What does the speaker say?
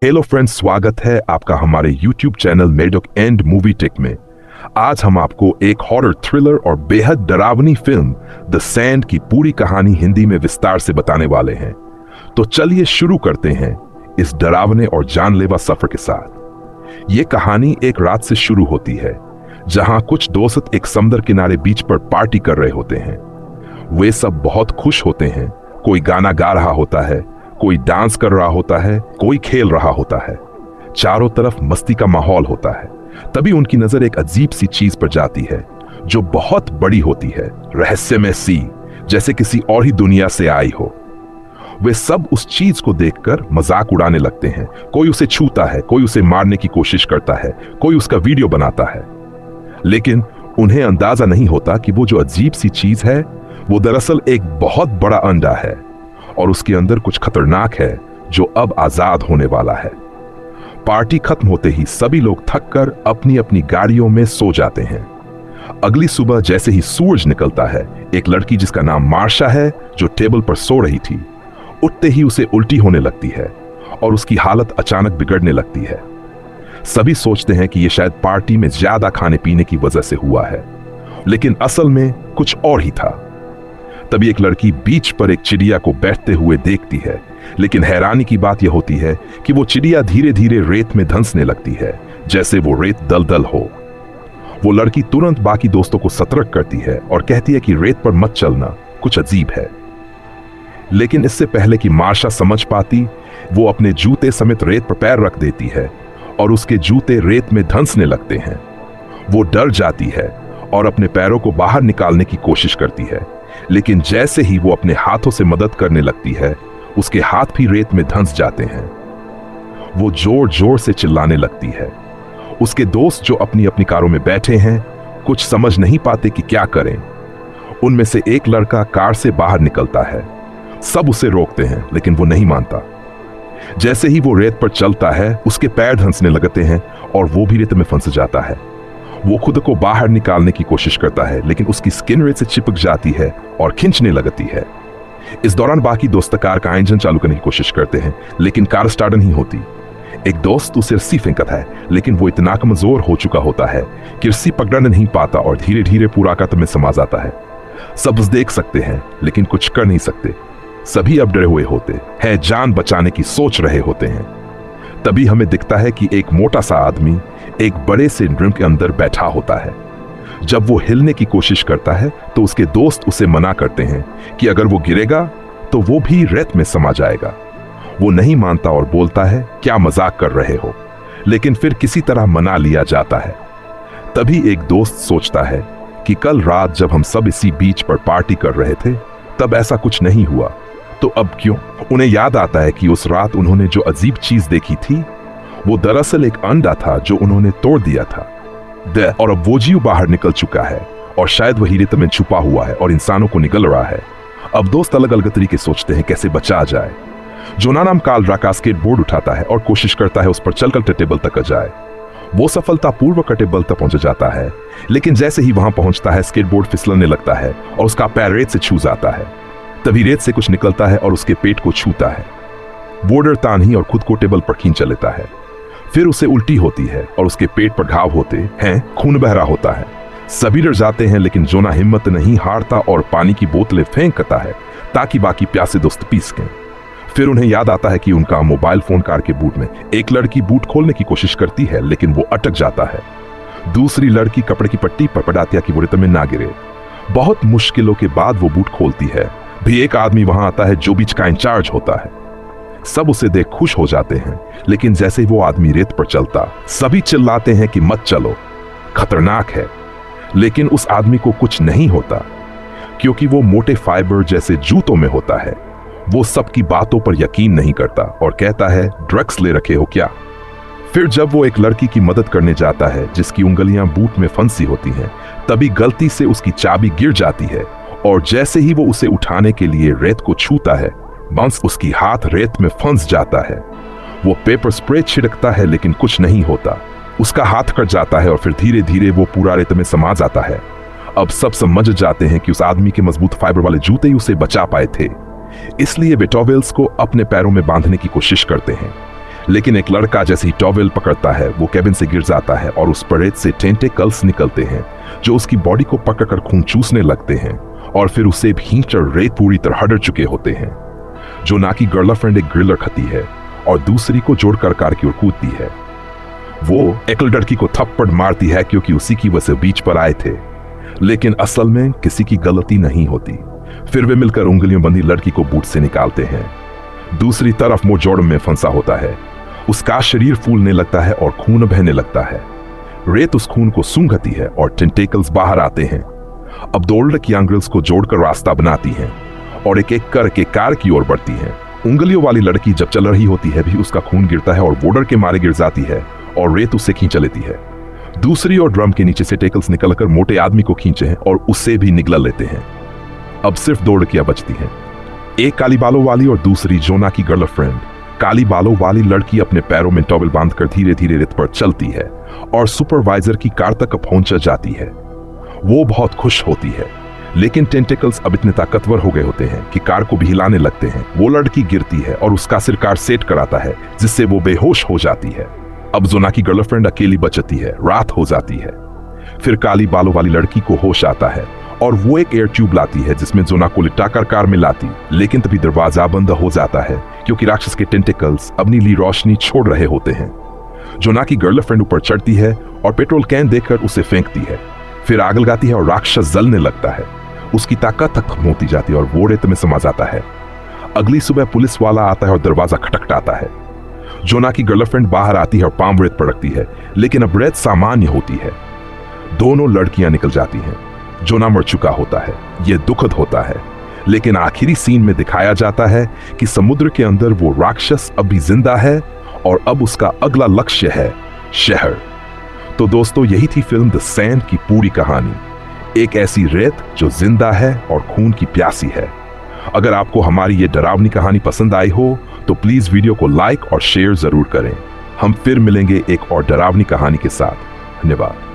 Hello friends, स्वागत है आपका हमारे यूट्यूब चैनल मेडोक एंड मूवी टिक में। आज हम आपको एक हॉरर थ्रिलर और बेहद डरावनी फिल्म द सैंड की पूरी कहानी हिंदी में विस्तार से बताने वाले हैं। तो चलिए शुरू करते हैं इस डरावने और जानलेवा सफर के साथ। ये कहानी एक रात से शुरू होती है जहां कुछ दोस्त एक समुद्र किनारे बीच पर पार्टी कर रहे होते हैं। वे सब बहुत खुश होते हैं। कोई गाना गा रहा होता है, कोई डांस कर रहा होता है, कोई खेल रहा होता है। चारों तरफ मस्ती का माहौल होता है। तभी उनकी नजर एक अजीब सी चीज पर जाती है जो बहुत बड़ी होती है, रहस्यमय सी, जैसे किसी और ही दुनिया से आई हो। वे सब उस चीज को देखकर मजाक उड़ाने लगते हैं। कोई उसे छूता है, कोई उसे मारने की कोशिश करता है, कोई उसका वीडियो बनाता है। लेकिन उन्हें अंदाजा नहीं होता कि वो जो अजीब सी चीज है वो दरअसल एक बहुत बड़ा अंडा है और उसके अंदर कुछ खतरनाक है जो अब आजाद होने वाला है। पार्टी खत्म होते ही सभी लोग थककर अपनी अपनी गाड़ियों में सो जाते हैं। अगली सुबह जैसे ही सूरज निकलता है, एक लड़की जिसका नाम मार्शा है, जो टेबल पर सो रही थी, उठते ही उसे उल्टी होने लगती है और उसकी हालत अचानक बिगड़ने लगती है। सभी सोचते हैं कि यह शायद पार्टी में ज्यादा खाने पीने की वजह से हुआ है, लेकिन असल में कुछ और ही था। तभी एक लड़की बीच पर एक चिड़िया को बैठते हुए देखती है, लेकिन हैरानी की बात यह होती है कि वो चिड़िया धीरे धीरे रेत में धंसने लगती है, जैसे वो रेत दलदल हो। वो लड़की तुरंत बाकी दोस्तों को सतर्क करती है और कहती है कि रेत पर मत चलना, कुछ अजीब है। लेकिन इससे पहले कि मार्शा समझ पाती, वो अपने जूते समेत रेत पर पैर रख देती है और उसके जूते रेत में धंसने लगते हैं। वो डर जाती है और अपने पैरों को बाहर निकालने की कोशिश करती है, लेकिन जैसे ही वो अपने हाथों से मदद करने लगती है, उसके हाथ भी रेत में धंस जाते हैं। वो जोर जोर से चिल्लाने लगती है। उसके दोस्त जो अपनी अपनी कारों में बैठे हैं, कुछ समझ नहीं पाते कि क्या करें। उनमें से एक लड़का कार से बाहर निकलता है। सब उसे रोकते हैं, लेकिन वो नहीं मानता। जैसे ही वो रेत पर चलता है, उसके पैर धंसने लगते हैं और वो भी रेत में फंस जाता है। वो खुद को बाहर निकालने की कोशिश करता है, लेकिन उसकी स्किन रेत से चिपक जाती है और खींचने लगती है। इस दौरान बाकी दोस्त कार का इंजन चालू करने की कोशिश करते हैं, लेकिन कार स्टार्ट नहीं होती। एक दोस्त उसे रस्सी फेंकता है, लेकिन वो इतना कमजोर हो चुका होता है कि रस्सी पकड़ने नहीं पाता और धीरे धीरे पूरा कत्ल में समा जाता है। सब उसे देख सकते हैं, लेकिन कुछ कर नहीं सकते। सभी अब डरे हुए होते हैं, जान बचाने की सोच रहे होते हैं। तभी हमें दिखता है कि एक मोटा सा आदमी एक बड़े से ड्रम के अंदर बैठा होता है। जब वो हिलने की कोशिश करता है तो उसके दोस्त उसे मना करते हैं कि अगर वो गिरेगा तो वो भी रेत में समा जाएगा। वो नहीं मानता और बोलता है, क्या मजाक कर रहे हो? लेकिन फिर किसी तरह मना लिया जाता है। तभी एक दोस्त सोचता है कि कल रात जब हम सब इसी बीच पर पार्टी कर रहे थे, तब ऐसा कुछ नहीं हुआ, तो अब क्यों? उन्हें याद आता है कि उस रात उन्होंने जो अजीब चीज देखी थी, वो दरअसल एक अंडा था जो उन्होंने तोड़ दिया था। और अब वो जीव बाहर निकल चुका है और शायद वही रेत में छुपा हुआ है और इंसानों को निगल रहा है। अब दोस्त अलग अलग तरीके सोचते हैं कैसे बचा जाए। जोना नाम कालरा का स्केटबोर्ड उठाता है और कोशिश करता है उस पर चलकर टेबल तक जाए। वो सफलतापूर्वक टेबल तक पहुंच जाता है, लेकिन जैसे ही वहां पहुंचता है, स्केटबोर्ड फिसलने लगता है और उसका पैर रेत से छू जाता है। तभी रेत से कुछ निकलता है और उसके पेट को छूता है। वो डरता नहीं और खुद को टेबल पर खींच लेता है। फिर उसे उल्टी होती है और उसके पेट पर घाव होते हैं, खून बह रहा होता है। सभी डर जाते हैं, लेकिन जोना हिम्मत नहीं हारता और पानी की बोतलें फेंकता है ताकि बाकी प्यासे दोस्त पी सकें। फिर उन्हें याद आता है कि उनका मोबाइल फोन कार के बूट में। एक लड़की बूट खोलने की कोशिश करती है, लेकिन वो अटक जाता है। दूसरी लड़की कपड़े की पट्टी पर पड़ाती है कि वो रेत में ना गिरे। बहुत मुश्किलों के बाद वो बूट खोलती है। भी एक आदमी वहां आता है जो बीच का इंचार्ज होता है। सब उसे देख खुश हो जाते हैं, लेकिन जैसे ही वो आदमी रेत पर चलता, सभी चिल्लाते हैं कि मत चलो, खतरनाक है। लेकिन उस आदमी को कुछ नहीं होता, क्योंकि वो मोटे फाइबर जैसे जूतों में होता है। वो सबकी बातों पर यकीन नहीं करता और कहता है, ड्रग्स ले रखे हो क्या? फिर जब वो एक लड़की की मदद करने जाता है जिसकी उंगलियां बूट में फंसी होती हैं, तभी गलती से उसकी चाबी गिर जाती है और जैसे ही वो उसे उठाने के लिए रेत को छूता है, बस उसकी हाथ रेत में फंस जाता है। वो पेपर स्प्रे छिड़कता है, लेकिन कुछ नहीं होता। उसका हाथ कट जाता है और फिर धीरे धीरे वो पूरा रेत में समा जाता है। अब सब समझ जाते हैं कि उस आदमी के मजबूत फाइबर वाले जूते ही उसे बचा पाए थे, इसलिए वे टॉवेल्स को अपने पैरों में बांधने की कोशिश करते हैं। लेकिन एक लड़का जैसे ही टॉवेल पकड़ता है वो केबिन से गिर जाता है और उस पर रेत से टेंटेकल्स निकलते हैं जो उसकी बॉडी को पकड़कर खून चूसने लगते हैं और फिर उसे भींचकर रेत पूरी तरह हट चुके होते हैं। जोना की गर्लफ्रेंड एक ग्रिलर खाती है और दूसरी को जोड़कर कार की ओर कूदती है। वो एक लड़की को थप्पड़ मारती है क्योंकि उसी की वजह से बीच पर आए थे, लेकिन असल में किसी की गलती नहीं होती। फिर वे मिलकर उंगलियों बंधी लड़की को बूट से निकालते हैं। दूसरी तरफ वो जॉर्डन में फंसा होता है। उसका शरीर फूलने लगता है और खून बहने लगता है। रेत उस खून को सूंघती है और टेंटेकल्स बाहर आते हैं। अब दो लड़की एंगल्स को जोड़कर रास्ता बनाती हैं और एक एक करके कार की ओर बढ़ती हैं। उंगलियों वाली लड़की जब चल रही होती है भी उसका खून गिरता है और वो डर के मारे गिर जाती है और रेत उसे खींच लेती है। दूसरी ओर ड्रम के नीचे से टेकल्स निकलकर मोटे आदमी को खींचे हैं और उससे भी निगल लेते हैं। अब सिर्फ दो लड़कियां बचती हैं, एक काली बालों वाली और दूसरी जोना की गर्लफ्रेंड। काली बालों वाली लड़की अपने पैरों में टॉवेल बांधकर धीरे धीरे रेत पर चलती है और सुपरवाइजर की कार तक पहुंच जाती है। वो बहुत खुश होती है, लेकिन टेंटेकल्स अब इतने ताकतवर हो गए होते हैं कि कार को भी हिलाने लगते हैं। वो लड़की गिरती है और उसका सिर कार सेट कराता है जिससे वो बेहोश हो जाती है। अब जोना की गर्लफ्रेंड अकेली बचती है। रात हो जाती है। फिर काली बालों वाली लड़की को होश आता है और वो एक एयर ट्यूब लाती है जिसमें जोना को लिटाकर कार में लाती, लेकिन तभी दरवाजा बंद हो जाता है क्योंकि राक्षस के टेंटेकल्स अब नीली रोशनी छोड़ रहे होते हैं। जोना की गर्लफ्रेंड ऊपर चढ़ती है और पेट्रोल कैन देखकर उसे फेंकती है। फिर आग लगाती है और राक्षस जलने लगता है। उसकी ताकत खत्म होती जाती है और वो रेत में समा जाता है। अगली सुबह पुलिस वाला आता है और दरवाजा खटखटाता है। जोना की गर्लफ्रेंड बाहर आती है और पाम रेत पर रखती है, लेकिन अब रेत सामान्य होती है। दोनों लड़कियां निकल जाती हैं। जोना मर चुका होता है। यह दुखद होता है, लेकिन आखिरी सीन में दिखाया जाता है कि समुद्र के अंदर वो राक्षस अभी जिंदा है और अब उसका अगला लक्ष्य है शहर। तो दोस्तों, यही थी फिल्म द सैंड की पूरी कहानी। एक ऐसी रेत जो जिंदा है और खून की प्यासी है। अगर आपको हमारी ये डरावनी कहानी पसंद आई हो तो प्लीज वीडियो को लाइक और शेयर जरूर करें। हम फिर मिलेंगे एक और डरावनी कहानी के साथ। धन्यवाद।